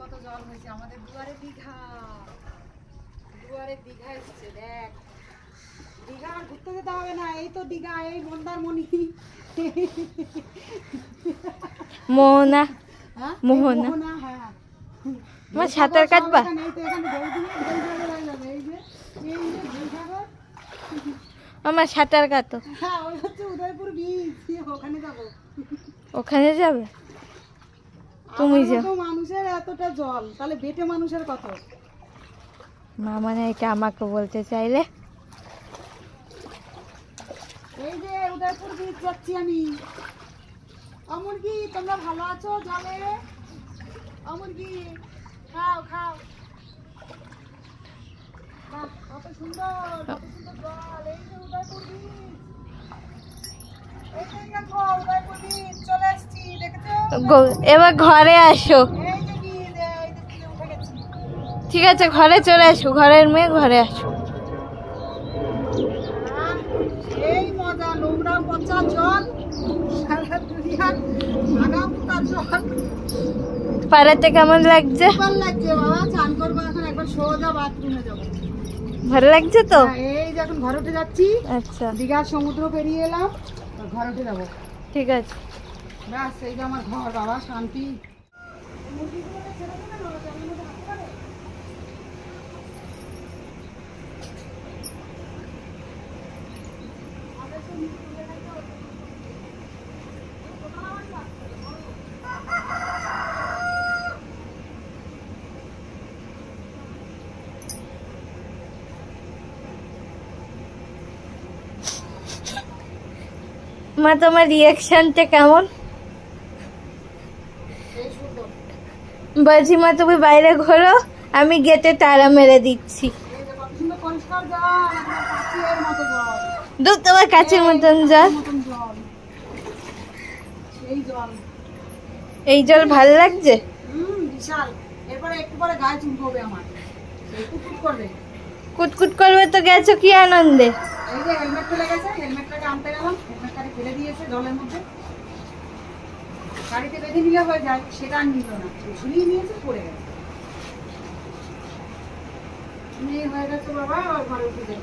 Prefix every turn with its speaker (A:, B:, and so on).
A: কত জল হয়েছে আমাদের দুয়ারে দীঘা। দুয়ারে দীঘা এসছে দেখ। দীঘা আর ঘুরতে যেতে হবে না, এই তো দীঘা, এই মন্দারমণি।
B: মোহনা।
A: হ্যাঁ
B: মোহনা।
A: মোহনা, হ্যাঁ।
B: আমার সাঁতার কাটবা? আমার সাঁতার কাটো।
A: হ্যাঁ ওই হচ্ছে উদয়পুর বিচ, ওখানে যাবো।
B: ওখানে যাবে? তুমি যাও।
A: মানুষের এতটা জল, তাহলে বেটে মানুষের কত?
B: মা মানে এটা আমাকে বলতে চাইলে।
A: এই যে উদয়পুর বিচ যাচ্ছি আমি। অমর কি তোমরা ভালো আছো জলে? অমর কি খাও খাও। বাহ কত সুন্দর, কত সুন্দর জল। এই যে উদয়পুর বিচ, এই যে দেখো উদয়পুর বিচ চলে আসছি, দেখেছো?
B: এবার ঘরে আসো।
A: এই যে বিচ, এই যে বিচে উঠে গেছি।
B: ঠিক আছে ঘরে চলে আসো, ঘরের মেয়ে ঘরে আসো।
A: এই মজা, নোংরা পচা জল, সারা দুনিয়ার ভাগা পোকা জল।
B: পাড়াতে কেমন লাগছে?
A: ভালো লাগছে বাবা, চান করবো এখন, একবার সোজা বাথরুমে যাবো।
B: ভালো লাগছে তো?
A: এই যে এখন ঘরে উঠে যাচ্ছি।
B: আচ্ছা
A: দীঘার সমুদ্র পেরিয়ে এলাম, ঘরে উঠে যাবো।
B: ঠিক আছে।
A: ব্যাস এই যে আমার ঘর বাবা, শান্তি।
B: মা তোমার রিয়াকশনটা কেমন? বলছি মা তুমি বাইরে ঘোরো, আমি গেটে তালা মেরে দিচ্ছি। দূর তোমার কাছের মতন জল। এই জল ভাল লাগছে?
A: বিশাল। এরপরে একটু পরে গায়ে চুলকবে আমার, কুটকুট করবে।
B: কুটকুট করবে তো গেছো কি আনন্দে?
A: এই যে হেলমেট ফেলে গেছে, হেলমেটটাকে আনতে গেলাম, হেলমেটটাকে ফেলে দিয়েছে জলের মধ্যে। গাড়িতে বেঁধে নিলে হয়ে যায়, সেটা আর নিল না, ঝুলিয়ে নিয়েছে, পড়ে গেছে। হয়ে গেছে বাবা, ঘরে উঠে যাই।